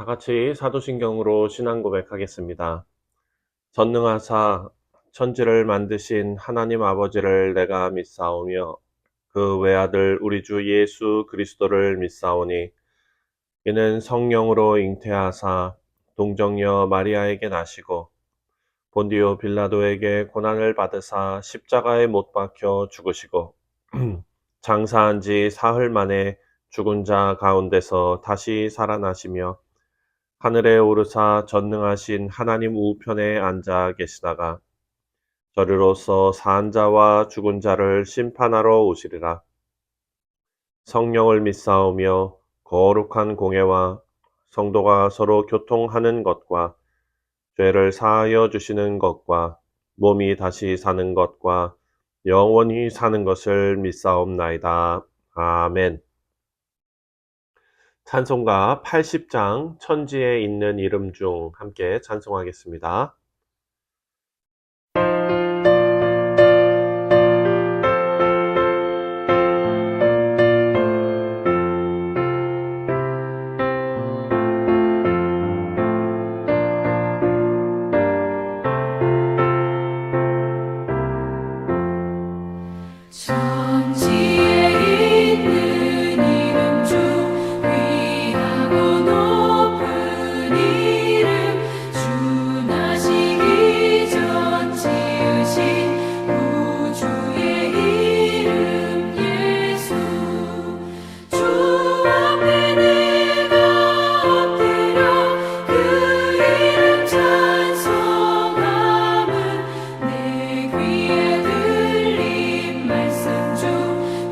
같이 사도신경으로 신앙 고백하겠습니다. 전능하사 천지를 만드신 하나님 아버지를 내가 믿사오며 그 외아들 우리 주 예수 그리스도를 믿사오니 이는 성령으로 잉태하사 동정녀 마리아에게 나시고 본디오 빌라도에게 고난을 받으사 십자가에 못 박혀 죽으시고 장사한 지 사흘 만에 죽은 자 가운데서 다시 살아나시며 하늘에 오르사 전능하신 하나님 우편에 앉아 계시다가 저리로서 산 자와 죽은 자를 심판하러 오시리라. 성령을 믿사오며 거룩한 공예와 성도가 서로 교통하는 것과 죄를 사하여 주시는 것과 몸이 다시 사는 것과 영원히 사는 것을 믿사옵나이다. 아멘. 찬송가 80장 천지에 있는 이름 중 함께 찬송하겠습니다. 천지에 있는 이름 중 귀하고 높은 이름 주 나시기 전 지으신 구주의 이름 예수 주 앞에 내가 엎드려 그 이름 찬송함은 내 귀에 들린 말씀 중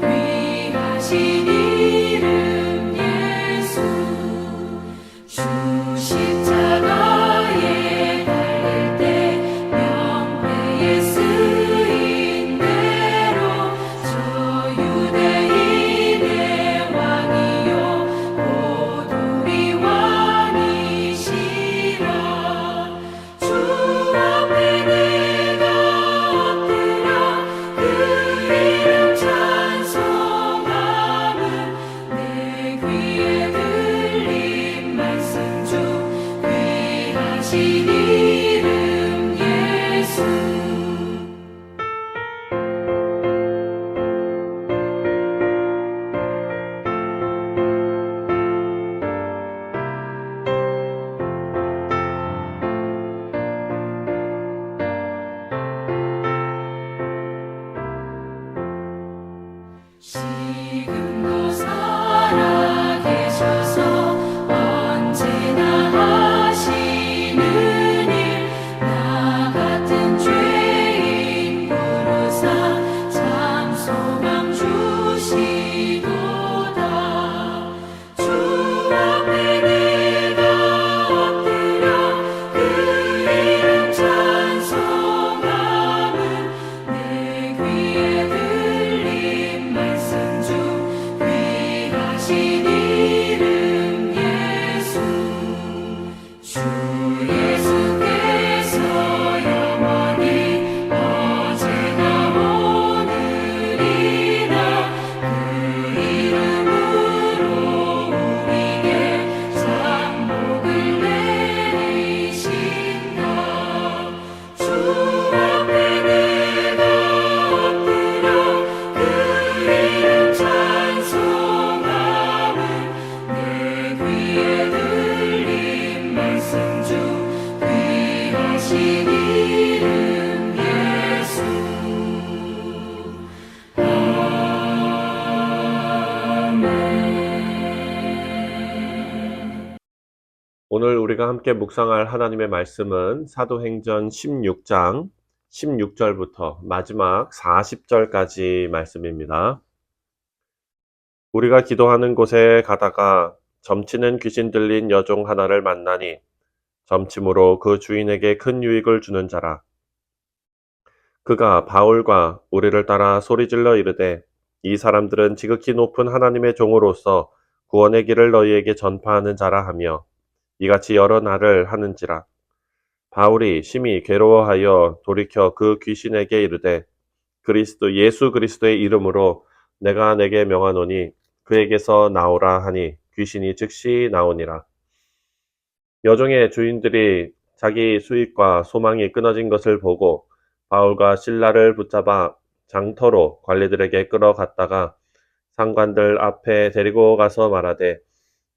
귀하신 이름 예수 주 십자가에 달릴 때 명패에 쓰인 대로 저 유대인의 왕이요 곧 우리 왕이시라 주 앞에 내가 엎드려 그 이름 찬송함은 내 귀에 들린 말씀 중 귀하신 이름 예수 지금도 살아계셔서 언제나 하시는 일 나 같은 죄인 부르사 참 소망 주시도다 주 앞에 내가 엎드려 그 이름 찬송함은 내 귀에 들린 말씀 중 귀하신 이름 예수 주 예수께서 영원히 어제나 오늘이나 그 이름으로 우리에게 상복을 내리신다 주 앞에 내가 엎드려 그 이름 찬송함은 내 귀에 들린 말씀 중 귀하신 이름 예수 아멘. 오늘 우리가 함께 묵상할 하나님의 말씀은 사도행전 16장 16절부터 마지막 40절까지 말씀입니다. 우리가 기도하는 곳에 가다가 점치는 귀신 들린 여종 하나를 만나니 점침으로 그 주인에게 큰 유익을 주는 자라. 그가 바울과 우리를 따라 소리질러 이르되 이 사람들은 지극히 높은 하나님의 종으로서 구원의 길을 너희에게 전파하는 자라 하며 이같이 여러 날을 하는지라. 바울이 심히 괴로워하여 돌이켜 그 귀신에게 이르되 예수 그리스도의 이름으로 내가 내게 명하노니 그에게서 나오라 하니 귀신이 즉시 나오니라. 여종의 주인들이 자기 수입과 소망이 끊어진 것을 보고 바울과 실라를 붙잡아 장터로 관리들에게 끌어갔다가 상관들 앞에 데리고 가서 말하되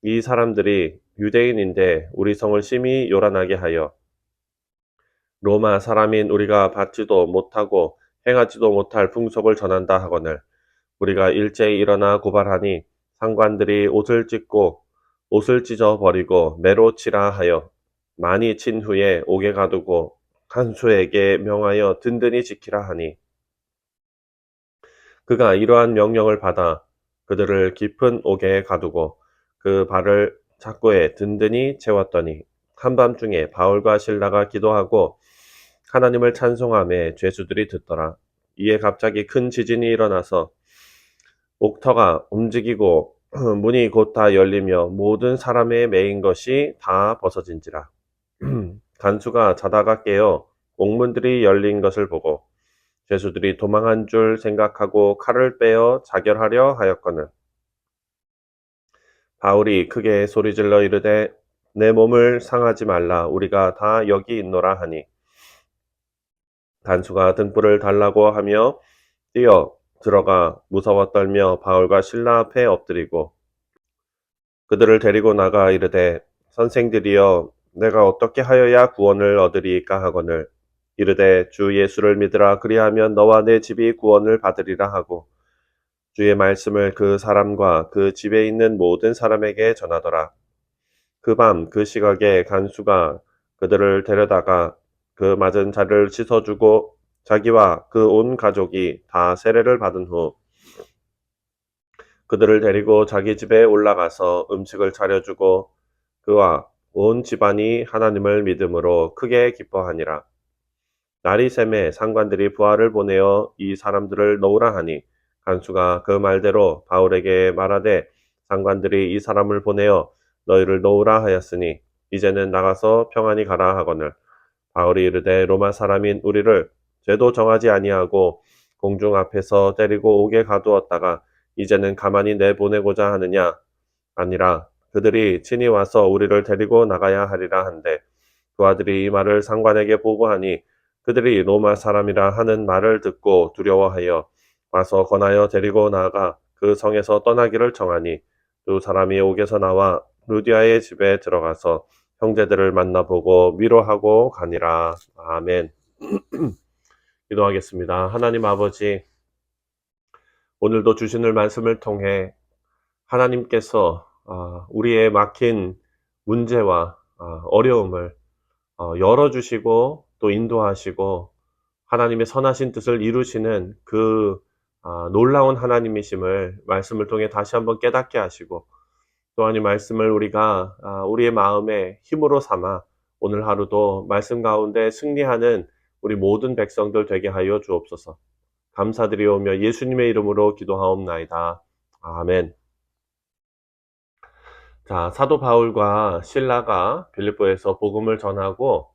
이 사람들이 유대인인데 우리 성을 심히 요란하게 하여 로마 사람인 우리가 받지도 못하고 행하지도 못할 풍속을 전한다 하거늘 우리가 일제히 일어나 고발하니 상관들이 옷을 찢어 버리고 매로 치라 하여 많이 친 후에 옥에 가두고 간수에게 명하여 든든히 지키라 하니 그가 이러한 명령을 받아 그들을 깊은 옥에 가두고 그 발을 착고에 든든히 채웠더니 한밤중에 바울과 실라가 기도하고 하나님을 찬송하며 죄수들이 듣더라. 이에 갑자기 큰 지진이 일어나서 옥터가 움직이고 문이 곧 다 열리며 모든 사람의 매인 것이 다 벗어진지라. 간수가 자다가 깨어 옥문들이 열린 것을 보고 죄수들이 도망한 줄 생각하고 칼을 빼어 자결하려 하였거늘 바울이 크게 소리질러 이르되 내 몸을 상하지 말라 우리가 다 여기 있노라 하니 간수가 등불을 달라고 하며 뛰어 들어가 무서워 떨며 바울과 실라 앞에 엎드리고 그들을 데리고 나가 이르되 선생들이여 내가 어떻게 하여야 구원을 얻으리이까 하거늘 이르되 주 예수를 믿으라 그리하면 너와 내 집이 구원을 받으리라 하고 주의 말씀을 그 사람과 그 집에 있는 모든 사람에게 전하더라. 그 밤 그 시각에 간수가 그들을 데려다가 그 맞은 자를 씻어주고 자기와 그 온 가족이 다 세례를 받은 후 그들을 데리고 자기 집에 올라가서 음식을 차려주고 그와 온 집안이 하나님을 믿음으로 크게 기뻐하니라. 날이 새매 상관들이 부하를 보내어 이 사람들을 놓으라 하니 간수가 그 말대로 바울에게 말하되 상관들이 이 사람을 보내어 너희를 놓으라 하였으니 이제는 나가서 평안히 가라 하거늘 바울이 이르되 로마 사람인 우리를 죄도 정하지 아니하고 공중 앞에서 때리고 옥에 가두었다가 이제는 가만히 내보내고자 하느냐 아니라 그들이 친히 와서 우리를 데리고 나가야 하리라 한데 그 아들이 이 말을 상관에게 보고하니 그들이 로마 사람이라 하는 말을 듣고 두려워하여 와서 권하여 데리고 나아가 그 성에서 떠나기를 정하니 두 사람이 옥에서 나와 루디아의 집에 들어가서 형제들을 만나보고 위로하고 가니라. 아멘. 기도하겠습니다. 하나님 아버지, 오늘도 주시는 말씀을 통해 하나님께서 우리의 막힌 문제와 어려움을 열어주시고 또 인도하시고 하나님의 선하신 뜻을 이루시는 그 놀라운 하나님이심을 말씀을 통해 다시 한번 깨닫게 하시고 또한 이 말씀을 우리가 우리의 마음에 힘으로 삼아 오늘 하루도 말씀 가운데 승리하는 우리 모든 백성들 되게 하여 주옵소서. 감사드리오며 예수님의 이름으로 기도하옵나이다. 아멘. 자, 사도 바울과 실라가 빌립보에서 복음을 전하고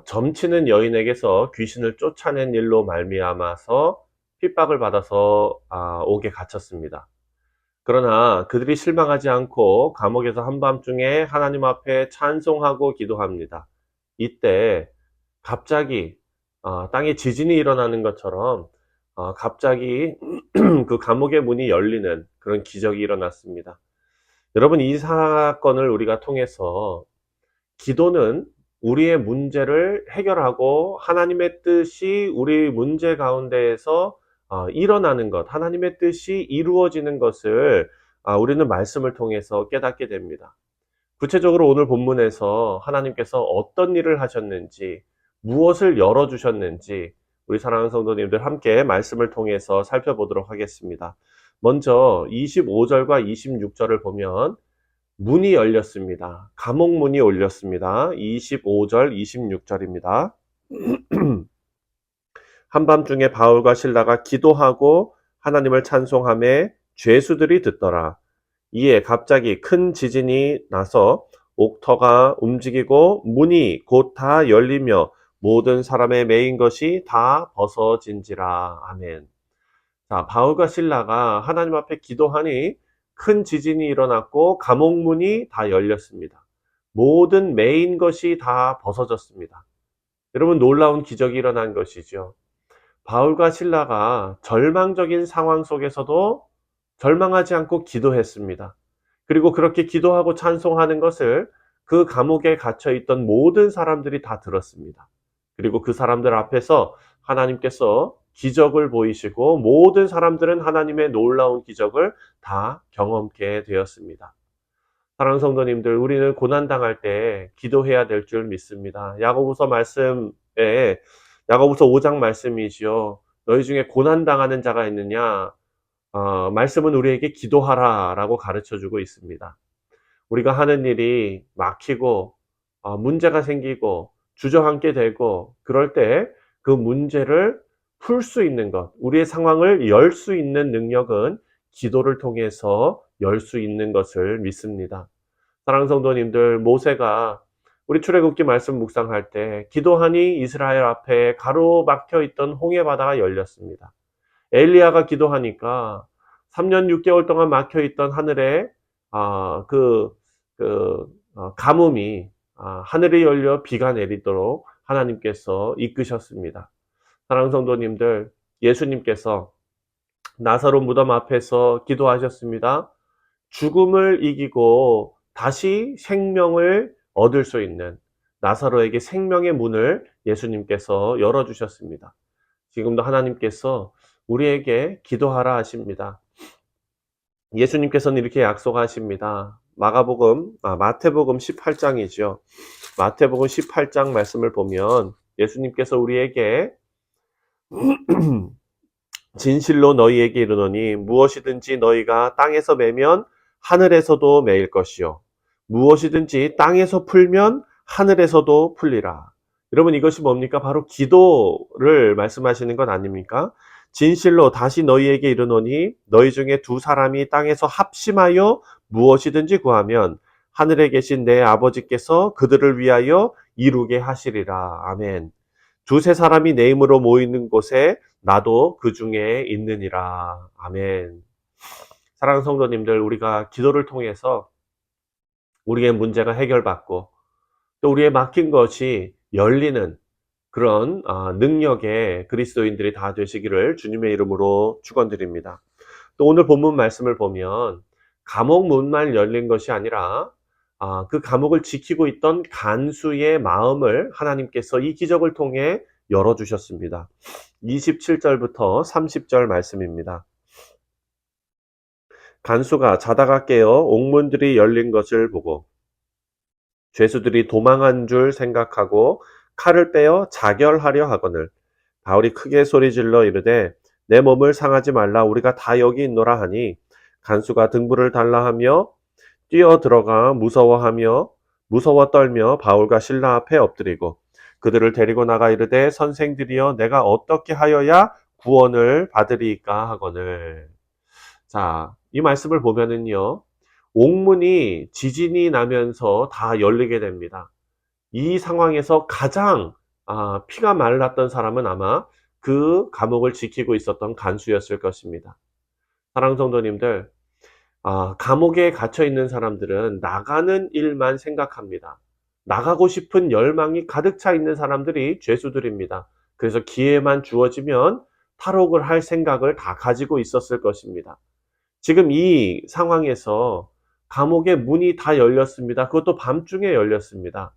점치는 여인에게서 귀신을 쫓아낸 일로 말미암아서 핍박을 받아서 옥에 갇혔습니다. 그러나 그들이 실망하지 않고 감옥에서 한밤중에 하나님 앞에 찬송하고 기도합니다. 이때 갑자기 땅에 지진이 일어나는 것처럼 갑자기 그 감옥의 문이 열리는 그런 기적이 일어났습니다. 여러분, 이 사건을 우리가 통해서 기도는 우리의 문제를 해결하고 하나님의 뜻이 우리 문제 가운데에서 일어나는 것, 하나님의 뜻이 이루어지는 것을 우리는 말씀을 통해서 깨닫게 됩니다. 구체적으로 오늘 본문에서 하나님께서 어떤 일을 하셨는지, 무엇을 열어주셨는지 우리 사랑하는 성도님들 함께 말씀을 통해서 살펴보도록 하겠습니다. 먼저 25절과 26절을 보면 문이 열렸습니다. 감옥 문이 열렸습니다. 25절, 26절입니다. 한밤중에 바울과 실라가 기도하고 하나님을 찬송하며 죄수들이 듣더라. 이에 갑자기 큰 지진이 나서 옥터가 움직이고 문이 곧 다 열리며 모든 사람의 매인 것이 다 벗어진지라. 아멘. 자, 바울과 실라가 하나님 앞에 기도하니 큰 지진이 일어났고 감옥문이 다 열렸습니다. 모든 매인 것이 다 벗어졌습니다. 여러분, 놀라운 기적이 일어난 것이죠. 바울과 실라가 절망적인 상황 속에서도 절망하지 않고 기도했습니다. 그리고 그렇게 기도하고 찬송하는 것을 그 감옥에 갇혀 있던 모든 사람들이 다 들었습니다. 그리고 그 사람들 앞에서 하나님께서 기적을 보이시고 모든 사람들은 하나님의 놀라운 기적을 다 경험케 되었습니다. 사랑하는 성도님들, 우리는 고난당할 때 기도해야 될 줄 믿습니다. 야고보서 말씀에, 야고보서 5장 말씀이지요. 너희 중에 고난당하는 자가 있느냐? 말씀은 우리에게 기도하라 라고 가르쳐 주고 있습니다. 우리가 하는 일이 막히고, 문제가 생기고, 주저앉게 되고, 그럴 때 그 문제를 풀 수 있는 것, 우리의 상황을 열 수 있는 능력은 기도를 통해서 열 수 있는 것을 믿습니다. 사랑하는 성도님들, 모세가 우리 출애굽기 말씀 묵상할 때 기도하니 이스라엘 앞에 가로막혀 있던 홍해 바다가 열렸습니다. 엘리야가 기도하니까 3년 6개월 동안 막혀 있던 하늘에 가뭄이 하늘이 열려 비가 내리도록 하나님께서 이끄셨습니다. 사랑하는 성도님들, 예수님께서 나사로 무덤 앞에서 기도하셨습니다. 죽음을 이기고 다시 생명을 얻을 수 있는 나사로에게 생명의 문을 예수님께서 열어주셨습니다. 지금도 하나님께서 우리에게 기도하라 하십니다. 예수님께서는 이렇게 약속하십니다. 마태복음 18장이죠. 마태복음 18장 말씀을 보면 예수님께서 우리에게 진실로 너희에게 이르노니 무엇이든지 너희가 땅에서 매면 하늘에서도 매일 것이요 무엇이든지 땅에서 풀면 하늘에서도 풀리라. 여러분, 이것이 뭡니까? 바로 기도를 말씀하시는 것 아닙니까? 진실로 다시 너희에게 이르노니 너희 중에 두 사람이 땅에서 합심하여 무엇이든지 구하면 하늘에 계신 내 아버지께서 그들을 위하여 이루게 하시리라. 아멘. 두세 사람이 내 이름으로 모이는 곳에 나도 그 중에 있느니라. 아멘. 사랑하는 성도님들, 우리가 기도를 통해서 우리의 문제가 해결받고 또 우리의 막힌 것이 열리는 그런 능력의 그리스도인들이 다 되시기를 주님의 이름으로 축원드립니다. 또 오늘 본문 말씀을 보면 감옥 문만 열린 것이 아니라 그 감옥을 지키고 있던 간수의 마음을 하나님께서 이 기적을 통해 열어주셨습니다. 27절부터 30절 말씀입니다. 간수가 자다가 깨어 옥문들이 열린 것을 보고 죄수들이 도망한 줄 생각하고 칼을 빼어 자결하려 하거늘 바울이 크게 소리질러 이르되 내 몸을 상하지 말라 우리가 다 여기 있노라 하니 간수가 등불을 달라 하며 뛰어 들어가 무서워 떨며 바울과 실라 앞에 엎드리고 그들을 데리고 나가 이르되 선생들이여 내가 어떻게 하여야 구원을 받으리이까 하거늘. 자, 이 말씀을 보면은요, 옥문이 지진이 나면서 다 열리게 됩니다. 이 상황에서 가장 피가 말랐던 사람은 아마 그 감옥을 지키고 있었던 간수였을 것입니다. 사랑하는 성도님들, 감옥에 갇혀 있는 사람들은 나가는 일만 생각합니다. 나가고 싶은 열망이 가득 차 있는 사람들이 죄수들입니다. 그래서 기회만 주어지면 탈옥을 할 생각을 다 가지고 있었을 것입니다. 지금 이 상황에서 감옥의 문이 다 열렸습니다. 그것도 밤중에 열렸습니다.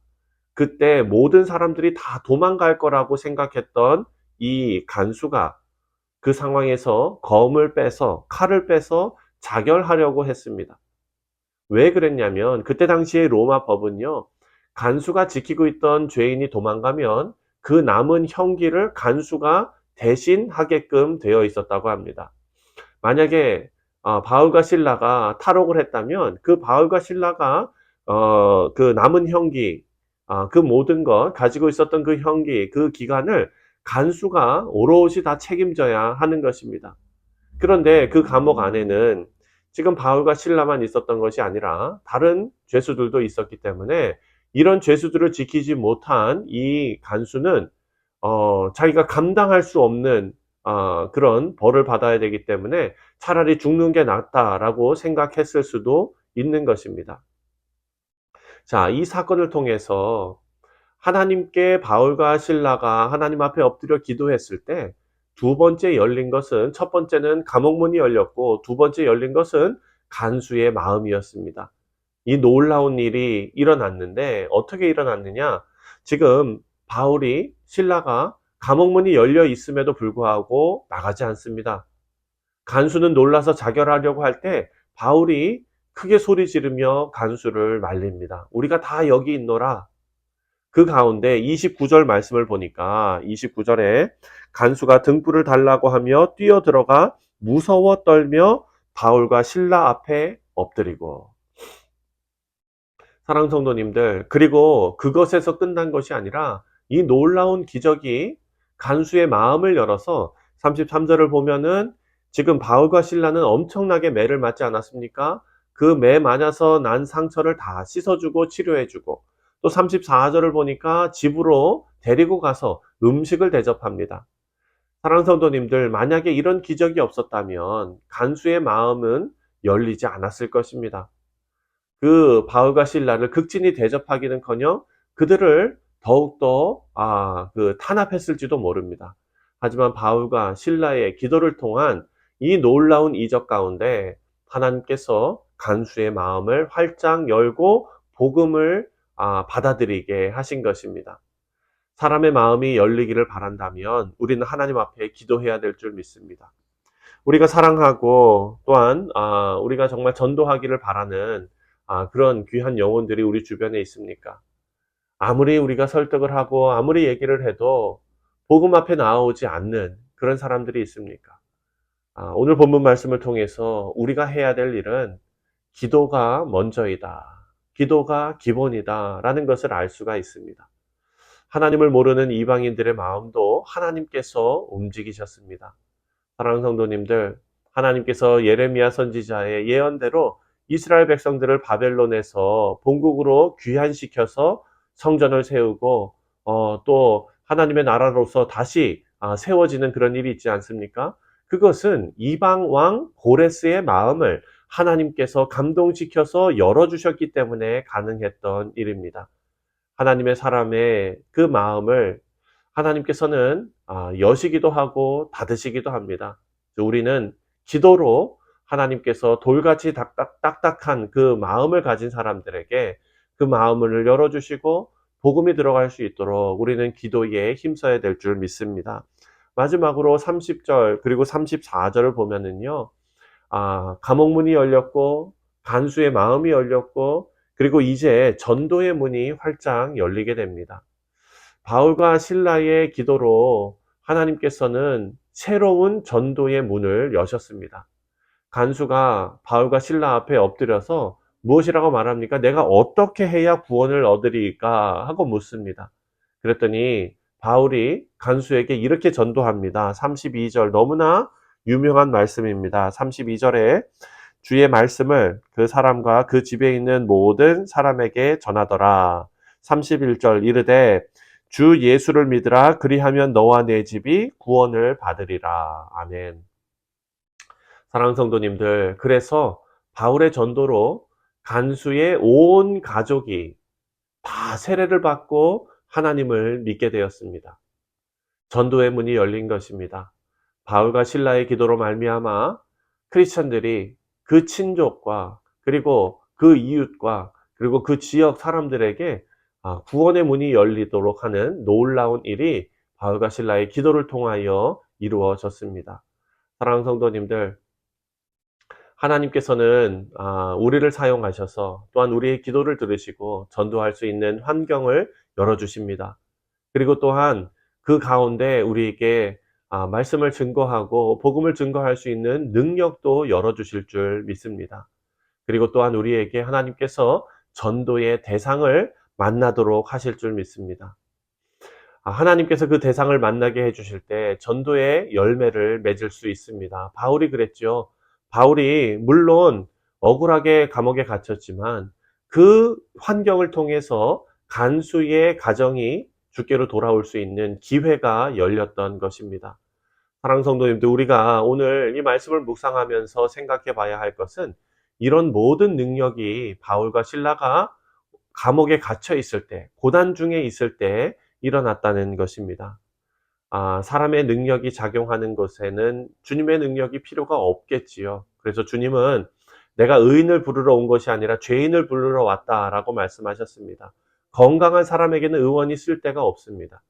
그때 모든 사람들이 다 도망갈 거라고 생각했던 이 간수가 그 상황에서 칼을 빼서 자결하려고 했습니다. 왜 그랬냐면 그때 당시에 로마 법은요, 간수가 지키고 있던 죄인이 도망가면 그 남은 형기를 간수가 대신하게끔 되어 있었다고 합니다. 만약에 바울과 실라가 탈옥을 했다면 그 바울과 실라가 그 남은 형기, 그 모든 것 가지고 있었던 그 형기, 그 기간을 간수가 오롯이 다 책임져야 하는 것입니다. 그런데 그 감옥 안에는 지금 바울과 실라만 있었던 것이 아니라 다른 죄수들도 있었기 때문에 이런 죄수들을 지키지 못한 이 간수는 자기가 감당할 수 없는 그런 벌을 받아야 되기 때문에 차라리 죽는 게 낫다라고 생각했을 수도 있는 것입니다. 자, 이 사건을 통해서 하나님께 바울과 실라가 하나님 앞에 엎드려 기도했을 때 두 번째 열린 것은, 첫 번째는 감옥문이 열렸고 두 번째 열린 것은 간수의 마음이었습니다. 이 놀라운 일이 일어났는데 어떻게 일어났느냐? 지금 바울이, 실라가 감옥문이 열려 있음에도 불구하고 나가지 않습니다. 간수는 놀라서 자결하려고 할 때 바울이 크게 소리 지르며 간수를 말립니다. 우리가 다 여기 있노라. 그 가운데 29절 말씀을 보니까 29절에 간수가 등불을 달라고 하며 뛰어들어가 무서워 떨며 바울과 실라 앞에 엎드리고. 사랑하는 성도님들, 그리고 그것에서 끝난 것이 아니라 이 놀라운 기적이 간수의 마음을 열어서 33절을 보면은 지금 바울과 실라는 엄청나게 매를 맞지 않았습니까? 그 매 맞아서 난 상처를 다 씻어주고 치료해주고, 또 34절을 보니까 집으로 데리고 가서 음식을 대접합니다. 사랑하는 성도님들, 만약에 이런 기적이 없었다면 간수의 마음은 열리지 않았을 것입니다. 그 바울과 실라를 극진히 대접하기는커녕 그들을 더욱더 탄압했을지도 모릅니다. 하지만 바울과 실라의 기도를 통한 이 놀라운 이적 가운데 하나님께서 간수의 마음을 활짝 열고 복음을 받아들이게 하신 것입니다. 사람의 마음이 열리기를 바란다면 우리는 하나님 앞에 기도해야 될 줄 믿습니다. 우리가 사랑하고 또한 우리가 정말 전도하기를 바라는 그런 귀한 영혼들이 우리 주변에 있습니까? 아무리 우리가 설득을 하고 아무리 얘기를 해도 복음 앞에 나오지 않는 그런 사람들이 있습니까? 오늘 본문 말씀을 통해서 우리가 해야 될 일은 기도가 먼저이다. 기도가 기본이다. 라는 것을 알 수가 있습니다. 하나님을 모르는 이방인들의 마음도 하나님께서 움직이셨습니다. 사랑하는 성도님들, 하나님께서 예레미야 선지자의 예언대로 이스라엘 백성들을 바벨론에서 본국으로 귀환시켜서 성전을 세우고 또 하나님의 나라로서 다시 세워지는 그런 일이 있지 않습니까? 그것은 이방 왕 고레스의 마음을 하나님께서 감동시켜서 열어주셨기 때문에 가능했던 일입니다. 하나님의 사람의 그 마음을 하나님께서는 여시기도 하고 닫으시기도 합니다. 우리는 기도로 하나님께서 돌같이 딱딱한 그 마음을 가진 사람들에게 그 마음을 열어주시고 복음이 들어갈 수 있도록 우리는 기도에 힘써야 될 줄 믿습니다. 마지막으로 30절 그리고 34절을 보면은요, 감옥문이 열렸고 간수의 마음이 열렸고 그리고 이제 전도의 문이 활짝 열리게 됩니다. 바울과 실라의 기도로 하나님께서는 새로운 전도의 문을 여셨습니다. 간수가 바울과 실라 앞에 엎드려서 무엇이라고 말합니까? 내가 어떻게 해야 구원을 얻으리까? 하고 묻습니다. 그랬더니 바울이 간수에게 이렇게 전도합니다. 32절, 너무나 유명한 말씀입니다. 32절에 주의 말씀을 그 사람과 그 집에 있는 모든 사람에게 전하더라. 31절, 이르되 주 예수를 믿으라. 그리하면 너와 내 집이 구원을 받으리라. 아멘. 사랑하는 성도님들, 그래서 바울의 전도로 간수의 온 가족이 다 세례를 받고 하나님을 믿게 되었습니다. 전도의 문이 열린 것입니다. 바울과 실라의 기도로 말미암아 크리스천들이 그 친족과 그리고 그 이웃과 그리고 그 지역 사람들에게 구원의 문이 열리도록 하는 놀라운 일이 바울과 실라의 기도를 통하여 이루어졌습니다. 사랑하는 성도님들, 하나님께서는 우리를 사용하셔서 또한 우리의 기도를 들으시고 전도할 수 있는 환경을 열어주십니다. 그리고 또한 그 가운데 우리에게 말씀을 증거하고 복음을 증거할 수 있는 능력도 열어주실 줄 믿습니다. 그리고 또한 우리에게 하나님께서 전도의 대상을 만나도록 하실 줄 믿습니다. 하나님께서 그 대상을 만나게 해주실 때 전도의 열매를 맺을 수 있습니다. 바울이 그랬죠. 바울이 물론 억울하게 감옥에 갇혔지만 그 환경을 통해서 간수의 가정이 주께로 돌아올 수 있는 기회가 열렸던 것입니다. 사랑하는 성도님들, 우리가 오늘 이 말씀을 묵상하면서 생각해 봐야 할 것은 이런 모든 능력이 바울과 실라가 감옥에 갇혀 있을 때, 고난 중에 있을 때 일어났다는 것입니다. 사람의 능력이 작용하는 것에는 주님의 능력이 필요가 없겠지요. 그래서 주님은 내가 의인을 부르러 온 것이 아니라 죄인을 부르러 왔다라고 말씀하셨습니다. 건강한 사람에게는 의원이 쓸 데가 없습니다.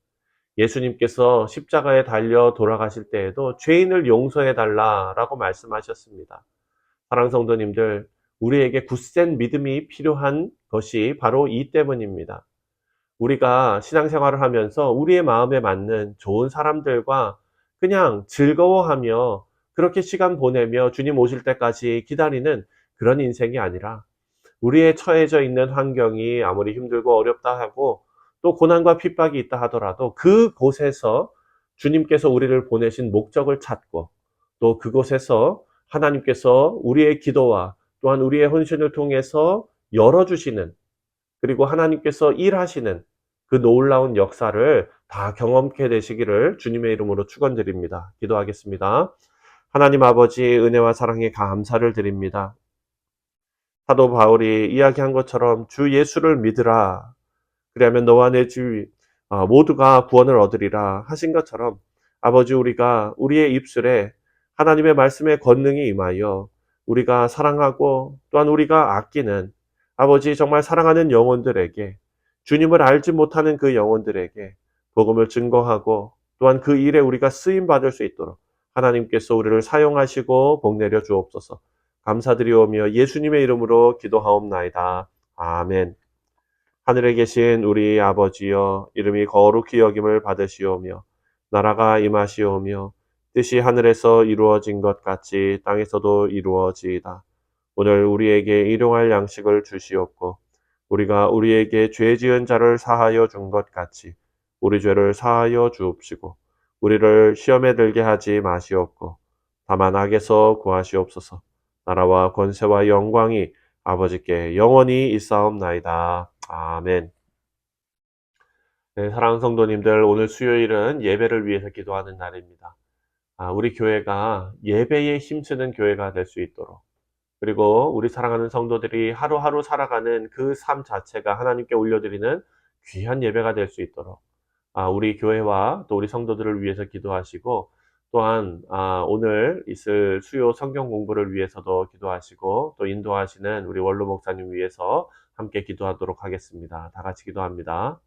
예수님께서 십자가에 달려 돌아가실 때에도 죄인을 용서해 달라라고 말씀하셨습니다. 사랑하는 성도님들, 우리에게 굳센 믿음이 필요한 것이 바로 이 때문입니다. 우리가 신앙생활을 하면서 우리의 마음에 맞는 좋은 사람들과 그냥 즐거워하며 그렇게 시간 보내며 주님 오실 때까지 기다리는 그런 인생이 아니라, 우리의 처해져 있는 환경이 아무리 힘들고 어렵다 하고 또 고난과 핍박이 있다 하더라도 그곳에서 주님께서 우리를 보내신 목적을 찾고, 또 그곳에서 하나님께서 우리의 기도와 또한 우리의 헌신을 통해서 열어주시는, 그리고 하나님께서 일하시는 그 놀라운 역사를 다 경험케 되시기를 주님의 이름으로 축원드립니다. 기도하겠습니다. 하나님 아버지, 은혜와 사랑에 감사를 드립니다. 사도 바울이 이야기한 것처럼 주 예수를 믿으라, 그리하면 너와 내 주 모두가 구원을 얻으리라 하신 것처럼, 아버지, 우리가 우리의 입술에 하나님의 말씀의 권능이 임하여 우리가 사랑하고 또한 우리가 아끼는, 아버지, 정말 사랑하는 영혼들에게, 주님을 알지 못하는 그 영혼들에게 복음을 증거하고 또한 그 일에 우리가 쓰임 받을 수 있도록 하나님께서 우리를 사용하시고 복 내려 주옵소서. 감사드리오며 예수님의 이름으로 기도하옵나이다. 아멘. 하늘에 계신 우리 아버지여, 이름이 거룩히 여김을 받으시오며 나라가 임하시오며 뜻이 하늘에서 이루어진 것 같이 땅에서도 이루어지이다. 오늘 우리에게 일용할 양식을 주시옵고 우리가 우리에게 죄 지은 자를 사하여 준 것 같이 우리 죄를 사하여 주옵시고 우리를 시험에 들게 하지 마시옵고 다만 악에서 구하시옵소서. 나라와 권세와 영광이 아버지께 영원히 있사옵나이다. 아멘. 네, 사랑하는 성도님들, 오늘 수요일은 예배를 위해서 기도하는 날입니다. 우리 교회가 예배에 힘쓰는 교회가 될 수 있도록, 그리고 우리 사랑하는 성도들이 하루하루 살아가는 그 삶 자체가 하나님께 올려드리는 귀한 예배가 될 수 있도록 우리 교회와 또 우리 성도들을 위해서 기도하시고, 또한 오늘 있을 수요 성경 공부를 위해서도 기도하시고, 또 인도하시는 우리 원로 목사님 위해서 함께 기도하도록 하겠습니다. 다 같이 기도합니다.